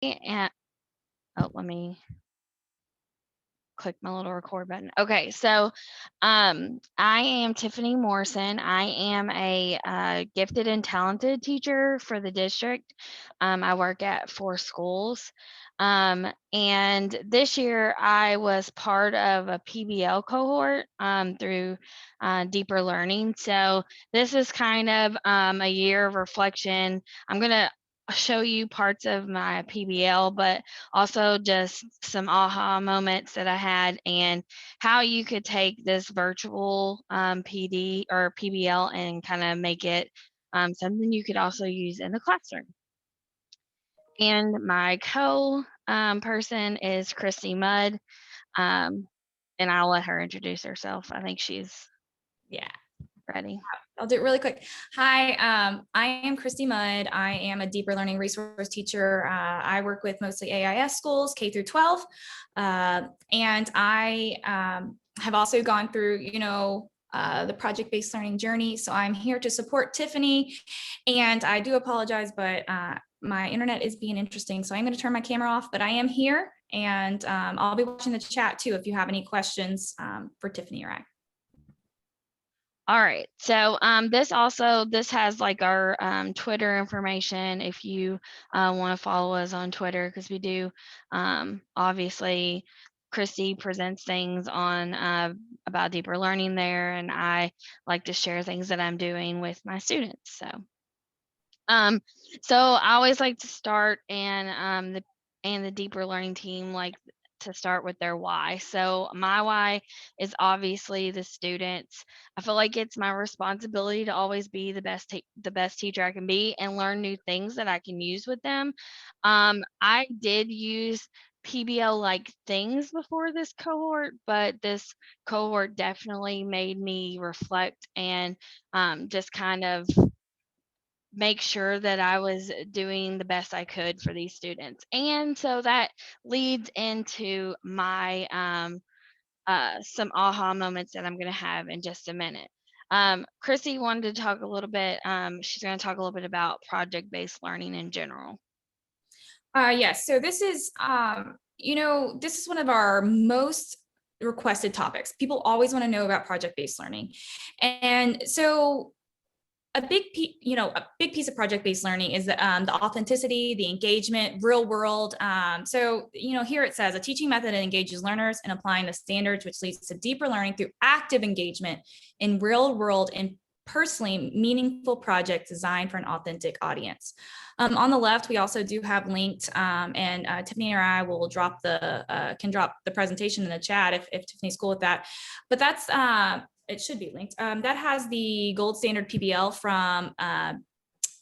And let me click my little record button. Okay, so I am Tiffani Morrison. I am a gifted and talented teacher for the district. I work at 4 schools. And this year I was part of a PBL cohort through Deeper Learning. So this is kind of a year of reflection. I'm going to show you parts of my PBL, but also just some aha moments that I had and how you could take this virtual PD or PBL and kind of make it something you could also use in the classroom. And my person is Christie Mudd, um, and I'll let her introduce herself. I think she's ready. I'll do it really quick. Hi, I am Christie Mudd. I am a deeper learning resource teacher. I work with mostly AIS schools, K through 12. And I have also gone through, the project-based learning journey. So I'm here to support Tiffani. And I do apologize, but my internet is being interesting. So I'm going to turn my camera off, but I am here. And I'll be watching the chat too if you have any questions for Tiffani or I. All right. So this has like our Twitter information if you want to follow us on Twitter, because we do obviously Christie presents things on about deeper learning there, and I like to share things that I'm doing with my students. So I always like to start and the deeper learning team like to start with their why. So my why is obviously the students. I feel like it's my responsibility to always be the best teacher I can be and learn new things that I can use with them. I did use PBL like things before this cohort, but this cohort definitely made me reflect and just kind of make sure that I was doing the best I could for these students. And so that leads into my some aha moments that I'm going to have in just a minute. Chrissy wanted to talk a little bit. She's going to talk a little bit about project-based learning in general. Yes. So this is, this is one of our most requested topics. People always want to know about project-based learning. And so a big piece of project-based learning is the authenticity, the engagement, real world. Here it says a teaching method that engages learners in applying the standards, which leads to deeper learning through active engagement in real world and personally meaningful projects designed for an authentic audience. On the left, we also do have linked, and Tiffani or I will drop can drop the presentation in the chat if Tiffani's cool with that. But that's it should be linked. That has the gold standard PBL from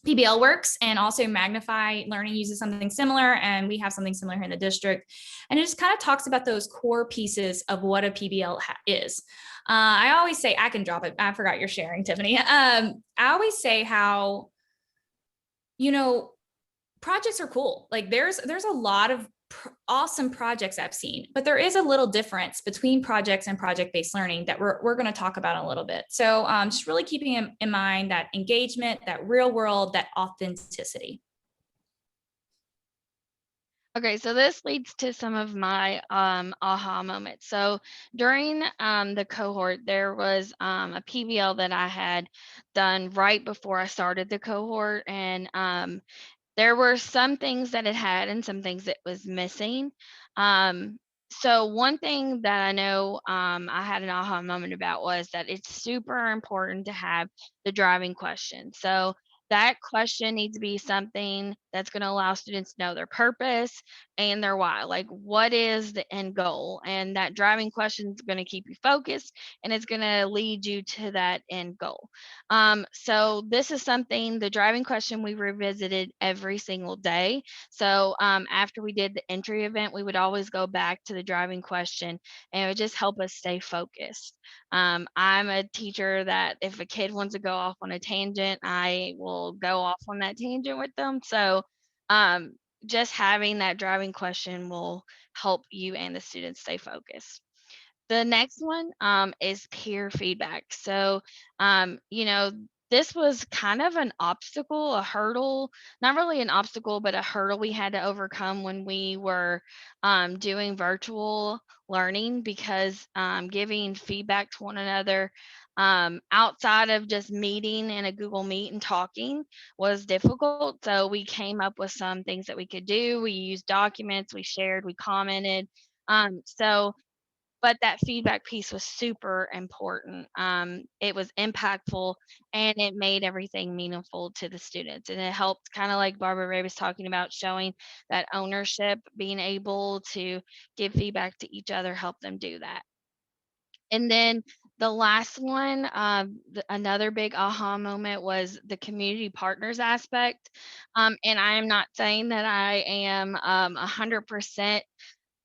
PBL Works, and also Magnify Learning uses something similar, and we have something similar here in the district. And it just kind of talks about those core pieces of what a PBL is. I always say, I can drop it. I forgot you're sharing, Tiffani. I always say how, projects are cool. Like there's a lot of awesome projects I've seen, but there is a little difference between projects and project-based learning that we're going to talk about in a little bit. So just really keeping in mind that engagement, that real world, that authenticity. Okay, so this leads to some of my aha moments. So during the cohort, there was a PBL that I had done right before I started the cohort, and there were some things that it had and some things that was missing. So one thing that I know I had an aha moment about was that it's super important to have the driving question. So that question needs to be something that's going to allow students to know their purpose and their why. Like, what is the end goal? And that driving question is going to keep you focused and it's going to lead you to that end goal. So this is something, the driving question, we revisited every single day. So after we did the entry event, we would always go back to the driving question, and it would just help us stay focused. I'm a teacher that if a kid wants to go off on a tangent, I will go off on that tangent with them. So just having that driving question will help you and the students stay focused. The next one is peer feedback. So, this was kind of an obstacle, a hurdle, not really an obstacle, but a hurdle we had to overcome when we were doing virtual learning because giving feedback to one another outside of just meeting in a Google Meet and talking was difficult. So we came up with some things that we could do. We used documents, we shared, we commented. So but that feedback piece was super important. It was impactful and it made everything meaningful to the students. And it helped, kind of like Barbara Ray was talking about, showing that ownership, being able to give feedback to each other, help them do that. And then the last one, another big aha moment was the community partners aspect. And I am not saying that I am 100%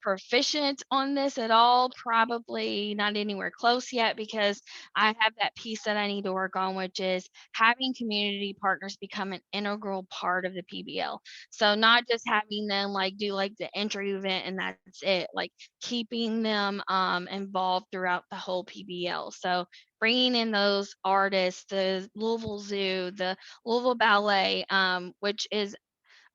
proficient on this at all, probably not anywhere close yet because I have that piece that I need to work on, which is having community partners become an integral part of the PBL. So not just having them like do like the entry event and that's it, like keeping them involved throughout the whole PBL. So bringing in those artists, the Louisville Zoo, the Louisville Ballet, which is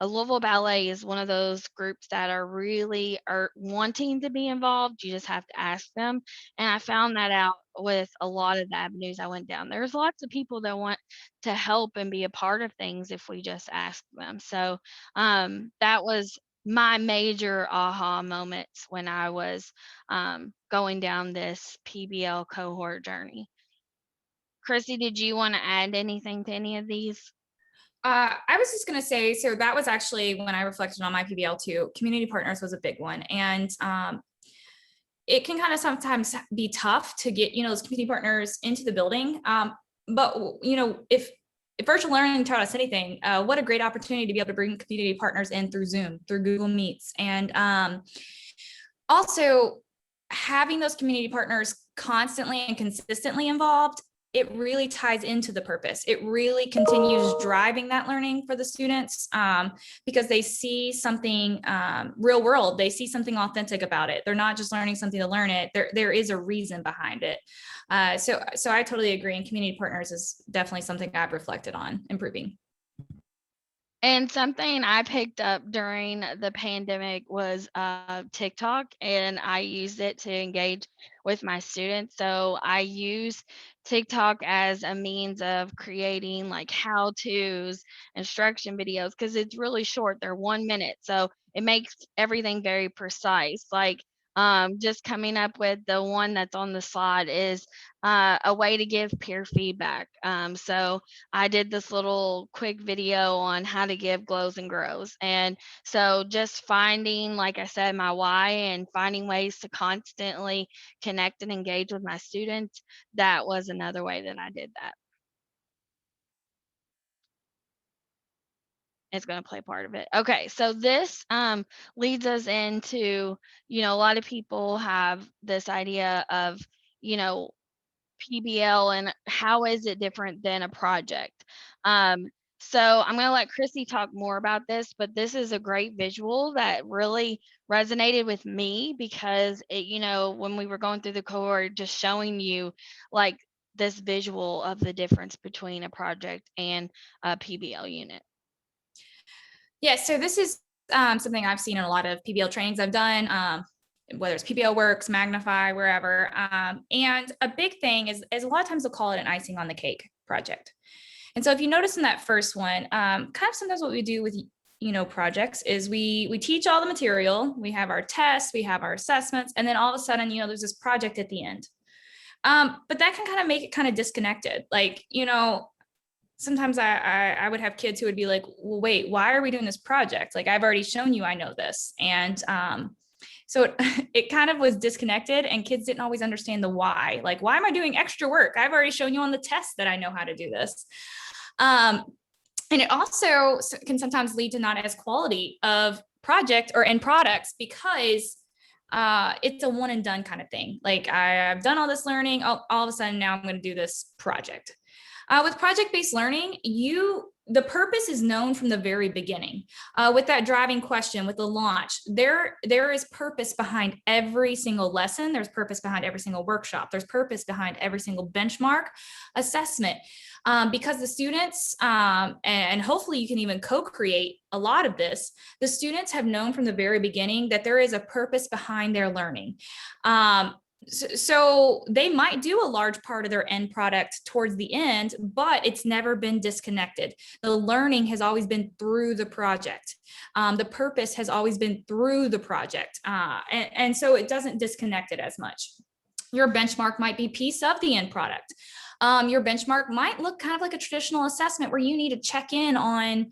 Louisville Ballet is one of those groups that are really are wanting to be involved. You just have to ask them. And I found that out with a lot of the avenues I went down. There's lots of people that want to help and be a part of things if we just ask them. So that was my major aha moments when I was going down this PBL cohort journey. Chrissy, did you want to add anything to any of these? I was just going to say, so that was actually when I reflected on my PBL too. Community partners was a big one. And it can kind of sometimes be tough to get, those community partners into the building. But, if virtual learning taught us anything, what a great opportunity to be able to bring community partners in through Zoom, through Google Meets. And also having those community partners constantly and consistently involved, it really ties into the purpose. It really continues driving that learning for the students because they see something real world. They see something authentic about it. They're not just learning something to learn it. There is a reason behind it. So I totally agree. And community partners is definitely something I've reflected on improving. And something I picked up during the pandemic was TikTok, and I used it to engage with my students. So I use TikTok as a means of creating like how to's, instruction videos, because it's really short. They're 1 minute. So it makes everything very precise. Like just coming up with the one that's on the slide is a way to give peer feedback. So I did this little quick video on how to give glows and grows. And so just finding, like I said, my why and finding ways to constantly connect and engage with my students, that was another way that I did that. It's going to play part of it. Okay, so this leads us into, a lot of people have this idea of, you know, PBL and how is it different than a project? Um, so I'm going to let Chrissy talk more about this, but this is a great visual that really resonated with me because it, when we were going through the cohort, just showing you like this visual of the difference between a project and a PBL unit. Yeah, so this is something I've seen in a lot of PBL trainings I've done, whether it's PBL Works, Magnify, wherever. And a big thing is a lot of times they'll call it an icing on the cake project. And so if you notice in that first one, kind of sometimes what we do with projects is we teach all the material, we have our tests, we have our assessments, and then all of a sudden, there's this project at the end. But that can kind of make it kind of disconnected. Like, sometimes I would have kids who would be like, well, wait, why are we doing this project? Like, I've already shown you I know this. And so it kind of was disconnected and kids didn't always understand the why. Like, why am I doing extra work? I've already shown you on the test that I know how to do this. And it also can sometimes lead to not as quality of project or end products because it's a one and done kind of thing. Like, I've done all this learning, all of a sudden now I'm going to do this project. With project-based learning, you the purpose is known from the very beginning. With that driving question, with the launch, there is purpose behind every single lesson. There's purpose behind every single workshop. There's purpose behind every single benchmark assessment. Because the students, and hopefully you can even co-create a lot of this, the students have known from the very beginning that there is a purpose behind their learning. So they might do a large part of their end product towards the end, but it's never been disconnected. The learning has always been through the project. The purpose has always been through the project. And so it doesn't disconnect it as much. Your benchmark might be piece of the end product. Your benchmark might look kind of like a traditional assessment where you need to check in on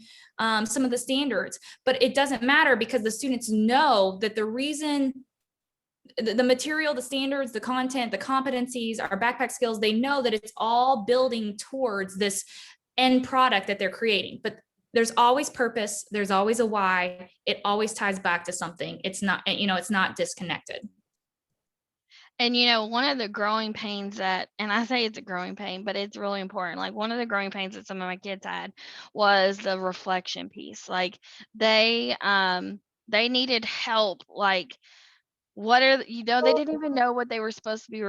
some of the standards, but it doesn't matter because the students know that the reason the material, the standards, the content, the competencies, our backpack skills, they know that it's all building towards this end product that they're creating. But there's always purpose. There's always a why. It always ties back to something. It's not, it's not disconnected. And, one of the growing pains that, and I say it's a growing pain, but it's really important. Like, one of the growing pains that some of my kids had was the reflection piece. Like, they needed help. Like, they didn't even know what they were supposed to be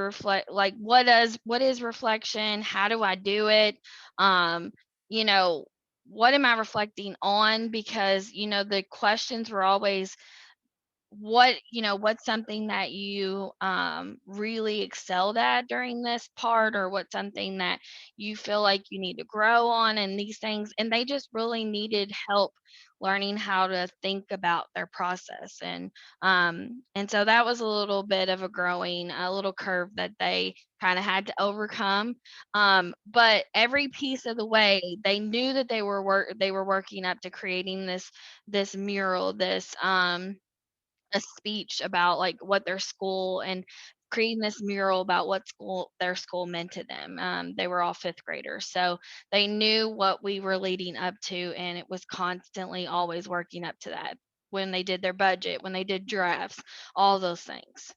like, what is reflection? How do I do it? You know, what am I reflecting on? Because, the questions were always, what's something that you really excelled at during this part, or what's something that you feel like you need to grow on, and these things, and they just really needed help learning how to think about their process. And so that was a little bit of a little curve that they kind of had to overcome. But every piece of the way, they knew that they were working up to creating this mural, this a speech about, like, what their school, and creating this mural about what their school meant to them. They were all 5th graders, so they knew what we were leading up to, and it was constantly always working up to that. When they did their budget, when they did drafts, all those things.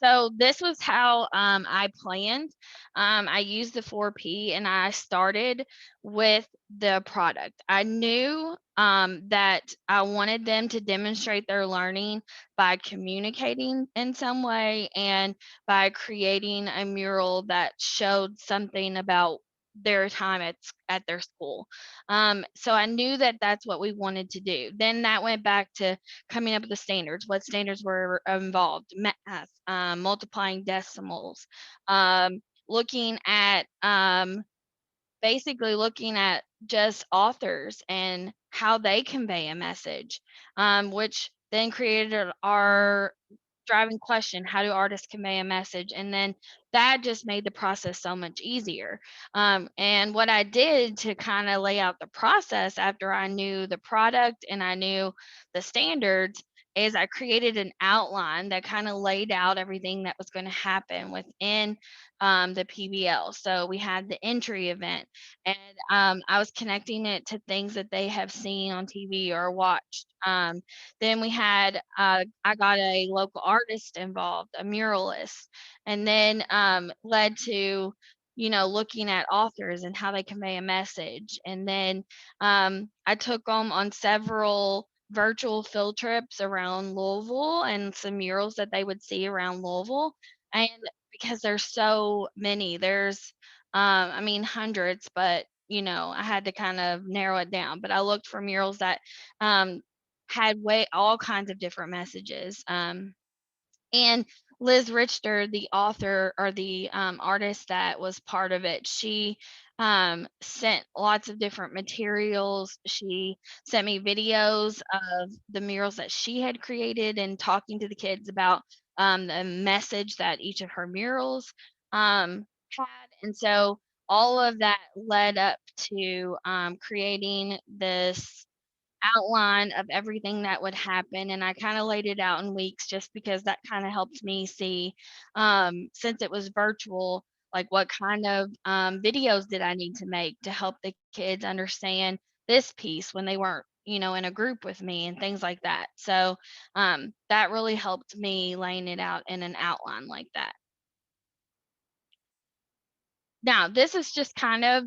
So this was how I planned. I used the 4P, and I started with the product. I knew that I wanted them to demonstrate their learning by communicating in some way, and by creating a mural that showed something about their time at their school. So I knew that that's what we wanted to do. Then that went back to coming up with the standards. What standards were involved? Math, multiplying decimals, looking at basically looking at just authors and how they convey a message, which then created our driving question: how do artists convey a message? And then that just made the process so much easier. And what I did to kind of lay out the process after I knew the product and I knew the standards is I created an outline that kind of laid out everything that was going to happen within the PBL. So we had the entry event, and I was connecting it to things that they have seen on TV or watched. Then we had, I got a local artist involved, a muralist, and then led to, looking at authors and how they convey a message. And then I took them on several virtual field trips around Louisville, and some murals that they would see around Louisville. And because there's so many, I mean, hundreds, but I had to kind of narrow it down. But I looked for murals that had way all kinds of different messages. And Liz Richter, the author, or the artist that was part of it, she sent lots of different materials. She sent me videos of the murals that she had created, and talking to the kids about the message that each of her murals had. And so all of that led up to creating this outline of everything that would happen, and I kind of laid it out in weeks, just because that kind of helped me see, since it was virtual, like, what kind of videos did I need to make to help the kids understand this piece when they weren't, in a group with me, and things like that. So that really helped me laying it out in an outline like that. Now, this is just kind of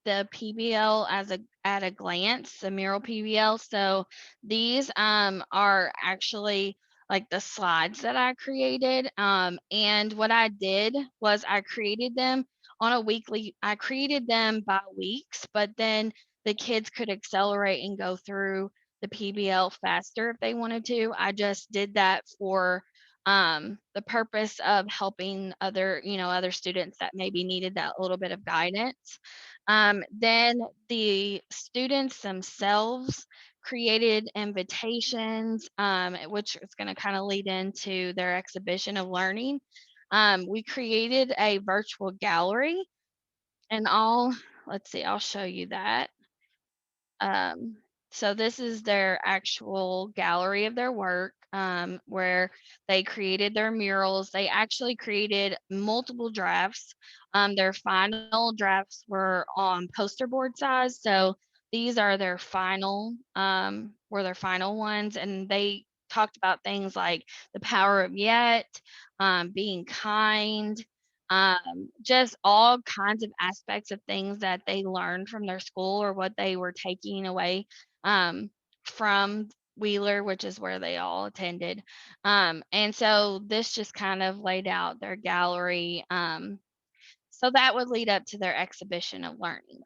the PBL as a at a glance, the mural PBL. So these are actually like the slides that I created. And what I did was I created them on a weekly, I created them by weeks, but then the kids could accelerate and go through the PBL faster if they wanted to. I just did that for the purpose of helping other, other students that maybe needed that little bit of guidance. Then the students themselves created invitations, which is going to kind of lead into their exhibition of learning. We created a virtual gallery, and let's see, I'll show you that. Um, so this is their actual gallery of their work, where they created their murals. They actually created multiple drafts. Their final drafts were on poster board size. So these are were their final ones. And they talked about things like the power of yet, being kind, just all kinds of aspects of things that they learned from their school or what they were taking away um, from Wheeler, which is where they all attended. And so this just kind of laid out their gallery. So that would lead up to their exhibition of learning.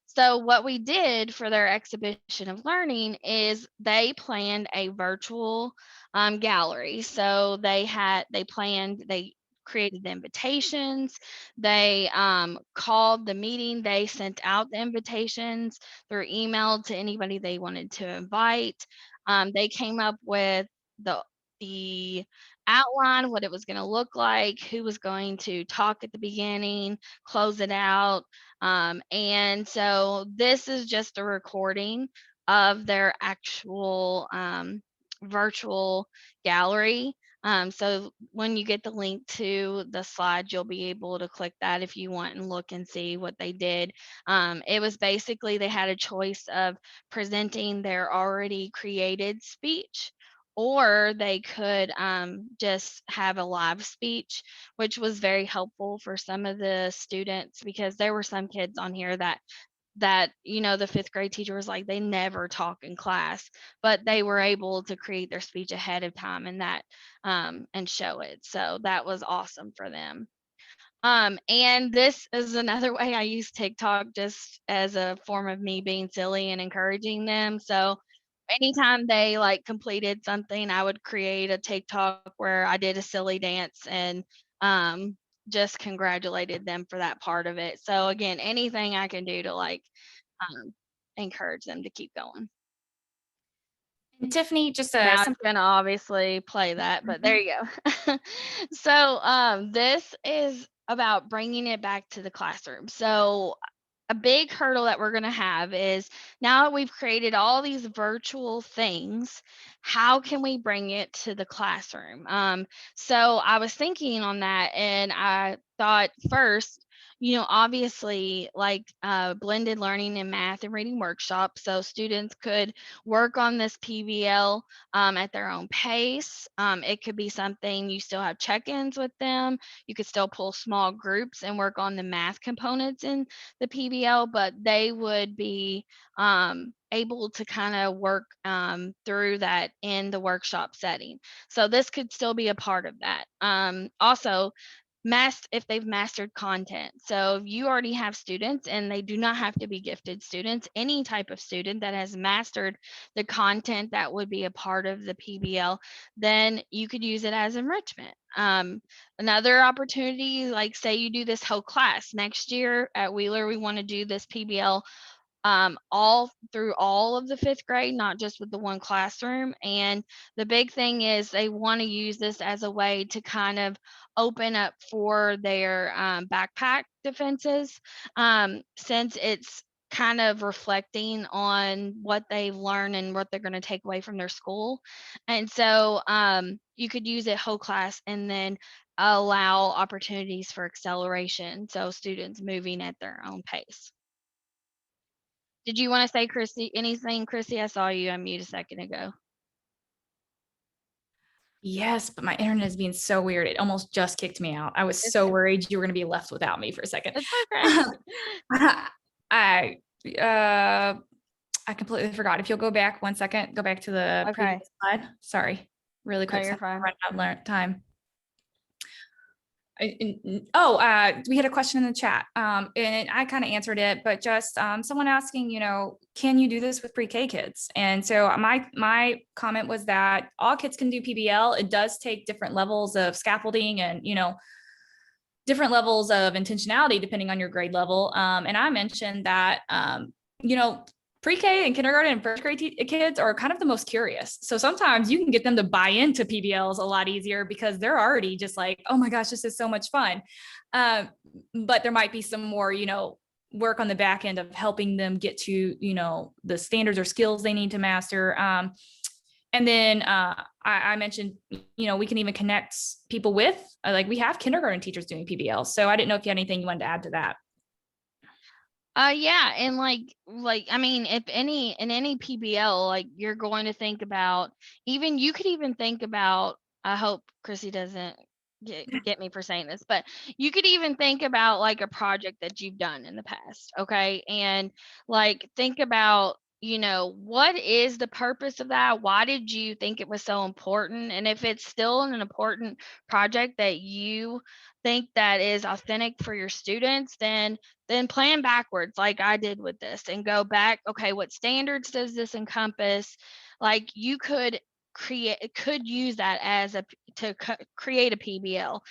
So what we did for their exhibition of learning is they planned a virtual gallery. So they created the invitations. They called the meeting. They sent out the invitations through email to anybody they wanted to invite. They came up with the outline, what it was going to look like, who was going to talk at the beginning, close it out, and so this is just a recording of their actual virtual gallery. So when you get the link to the slide, you'll be able to click that if you want and look and see what they did. It was basically they had a choice of presenting their already created speech, or they could just have a live speech, which was very helpful for some of the students because there were some kids on here that the fifth grade teacher was like they never talk in class, but they were able to create their speech ahead of time and show it. So that was awesome for them. And this is another way I use TikTok just as a form of me being silly and encouraging them. So anytime they like completed something, I would create a TikTok where I did a silly dance and um just congratulated them for that part of it. So again, anything I can do to like um encourage them to keep going. And Tiffany, just a Now it's simple. gonna obviously play that, but there you go. So, this is about bringing it back to the classroom. So, a big hurdle that we're gonna have is now that we've created all these virtual things, how can we bring it to the classroom? So I was thinking on that, and I thought first, obviously, like blended learning in math and reading workshops, so students could work on this PBL at their own pace. It could be something you still have check ins with them. You could still pull small groups and work on the math components in the PBL, but they would be able to kind of work through that in the workshop setting. So this could still be a part of that. Also, if they've mastered content. So if you already have students and they do not have to be gifted students, any type of student that has mastered the content that would be a part of the PBL, then you could use it as enrichment. Another opportunity, like say you do this whole class next year at Wheeler, we want to do this PBL all through all of the fifth grade, not just with the one classroom. And the big thing is they want to use this as a way to kind of open up for their backpack defenses, since it's kind of reflecting on what they've learned and what they're going to take away from their school. And so you could use it whole class and then allow opportunities for acceleration. So students moving at their own pace. Did you wanna say, Christy, anything, Christy? I saw you unmute a second ago. Yes, but my internet is being so weird. It almost just kicked me out. I was It's so worried you were going to be left without me for a second. it's okay. I uh I completely forgot. If you'll go back 1 second, go back to the Okay. previous slide. Sorry, really No, quick. you're So I'm fine. running out of time. We had a question in the chat, and I kind of answered it, but just someone asking, can you do this with pre-K kids? And so my comment was that all kids can do PBL. It does take different levels of scaffolding and different levels of intentionality depending on your grade level. And I mentioned that pre-K and kindergarten and first grade kids are kind of the most curious. So sometimes you can get them to buy into PBLs a lot easier because they're already just like, oh my gosh, this is so much fun. But there might be some more, work on the back end of helping them get to, the standards or skills they need to master. And then I mentioned, we can even connect people with, like we have kindergarten teachers doing PBL. So I didn't know if you had anything you wanted to add to that. Yeah, and I mean, if in any PBL, like you're going to think about, even you could even think about, I hope Chrissy doesn't get me for saying this, but you could even think about like a project that you've done in the past, okay? And like think about, what is the purpose of that? Why did you think it was so important? And if it's still an important project that you think that is authentic for your students, then plan backwards like I did with this and go back, okay, what standards does this encompass? Like you could use that as create a PBL.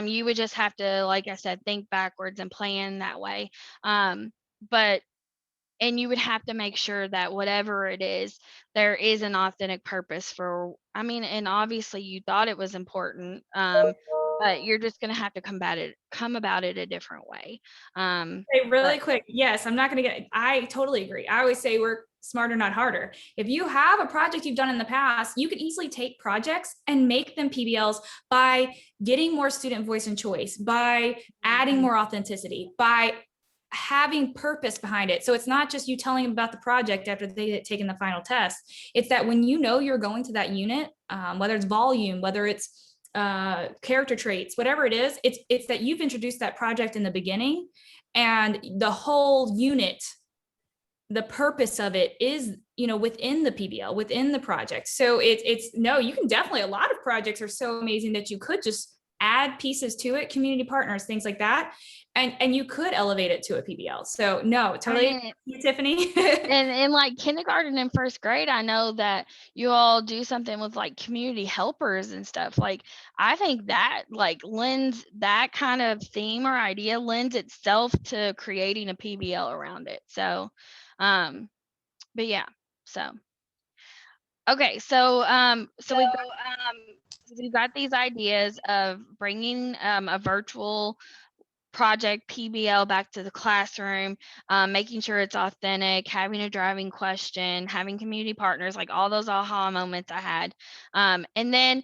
You would just have to, like I said, think backwards and plan that way. But and you would have to make sure that whatever it is, there is an authentic purpose for, I mean, and obviously you thought it was important, but you're just going to have to come about it a different way. Hey, really But quick. Yes, I'm not going to I totally agree. I always say work smarter, not harder. If you have a project you've done in the past, you could easily take projects and make them PBLs by getting more student voice and choice, by adding more authenticity, by having purpose behind it. So it's not just you telling them about the project after they had taken the final test. It's that when you're going to that unit, whether it's volume, whether it's character traits, whatever it is, it's that you've introduced that project in the beginning, and the whole unit, the purpose of it is within the PBL, within the project. So it's no, you can definitely, a lot of projects are so amazing that you could just add pieces to it, community partners, things like that, and you could elevate it to a PBL. So no, I totally, mean, Tiffany. and in like kindergarten and first grade, I know that you all do something with like community helpers and stuff. Like I think that like lends that kind of theme or idea lends itself to creating a PBL around it. So, but yeah, so okay, so we've got these ideas of bringing a virtual project PBL back to the classroom, making sure it's authentic, having a driving question, having community partners, like all those aha moments I had. And then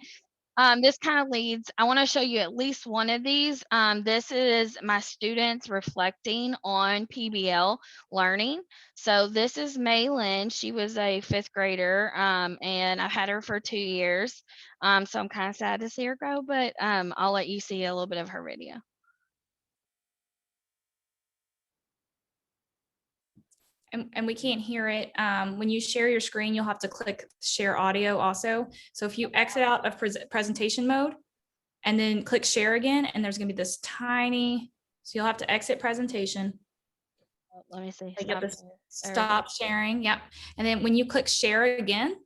this kind of leads, I want to show you at least one of these. This is my students reflecting on PBL learning. So this is May Lynn. She was a fifth grader, and I've had her for 2 years. So I'm kind of sad to see her go, but I'll let you see a little bit of her video. And we can't hear it. When you share your screen, you'll have to click share audio also. So if you exit out of presentation mode and then click share again, and there's going to be this tiny, so you'll have to exit presentation. Let me see. Stop, stop sharing. Yep. And then when you click share again,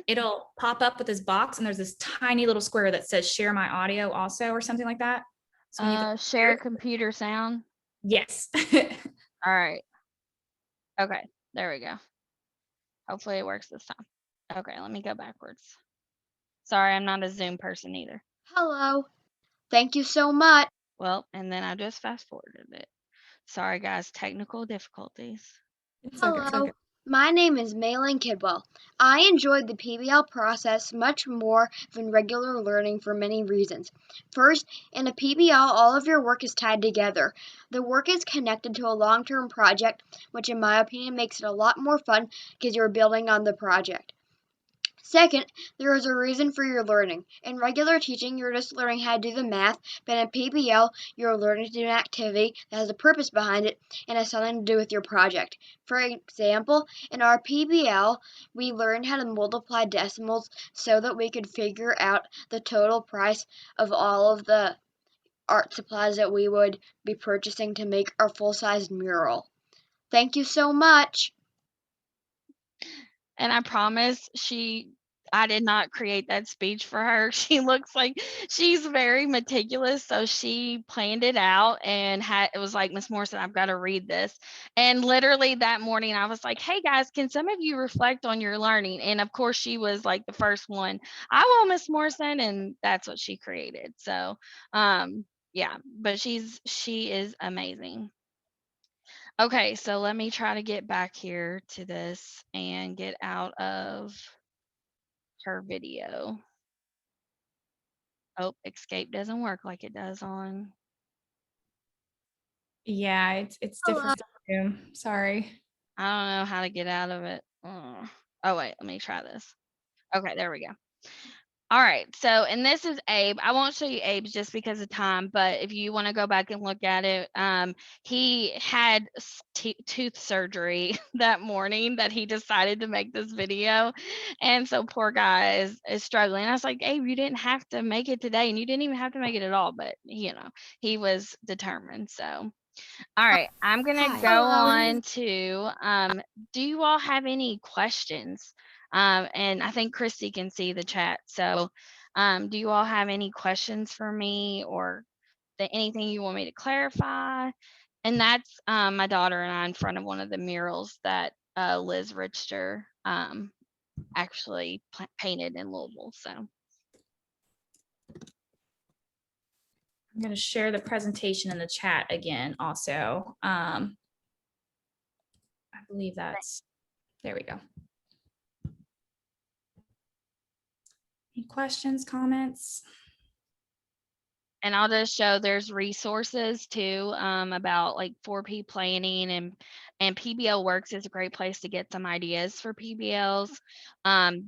it'll pop up with this box, and there's this tiny little square that says share my audio also, or something like that. So you share computer sound. Yes. All right. Okay, there we go. Hopefully it works this time. Okay, let me go backwards. Sorry, I'm not a Zoom person either. Hello. Thank you so much. Well, and then I just fast forwarded it. Sorry, guys, technical difficulties. Hello. My name is Malin Kidwell. I enjoyed the PBL process much more than regular learning for many reasons. First, in a PBL, all of your work is tied together. The work is connected to a long-term project, which in my opinion makes it a lot more fun because you're building on the project. Second, there is a reason for your learning. In regular teaching, you're just learning how to do the math, but in PBL, you're learning to do an activity that has a purpose behind it and has something to do with your project. For example, in our PBL, we learned how to multiply decimals so that we could figure out the total price of all of the art supplies that we would be purchasing to make our full-size mural. Thank you so much. And I promise I did not create that speech for her. She looks like she's very meticulous, so she planned it out and it was like, Miss Morrison, I've got to read this. And literally that morning I was like, hey guys, can some of you reflect on your learning? And of course she was like the first one, I will, Miss Morrison, and that's what she created. So yeah, but she is amazing. Okay, so let me try to get back here to this and get out of her video. Oh, escape doesn't work like it does on. Yeah, it's different. Sorry. I don't know how to get out of it. Oh, wait, let me try this. Okay, there we go. All right, so, and this is Abe. I won't show you Abe's just because of time, but if you want to go back and look at it, he had tooth surgery that morning that he decided to make this video. And so poor guy is struggling. I was like, Abe, you didn't have to make it today, and you didn't even have to make it at all, but he was determined. So all right, I'm gonna go on to do you all have any questions? And I think Christie can see the chat. So do you all have any questions for me or anything you want me to clarify? And that's my daughter and I in front of one of the murals that Liz Richter actually painted in Louisville. So I'm going to share the presentation in the chat again also. I believe there we go. Any questions, comments? And I'll just show there's resources too about like 4P planning and PBL Works is a great place to get some ideas for PBLs.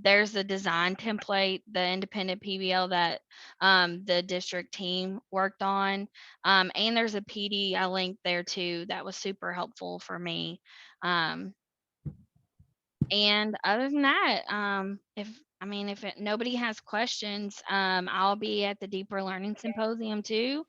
There's a design template, the independent PBL that the district team worked on. And there's a PD I linked there too that was super helpful for me. And other than that, if nobody has questions, I'll be at the Deeper Learning Symposium too.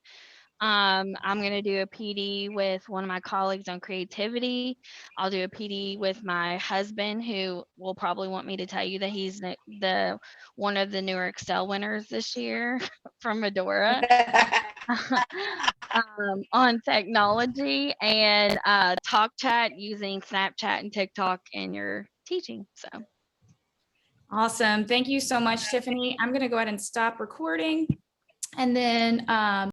I'm going to do a PD with one of my colleagues on creativity. I'll do a PD with my husband, who will probably want me to tell you that he's the one of the newer Excel winners this year from Medora. On technology and talk chat using Snapchat and TikTok in your teaching. So awesome. Thank you so much, Tiffani. I'm going to go ahead and stop recording. And then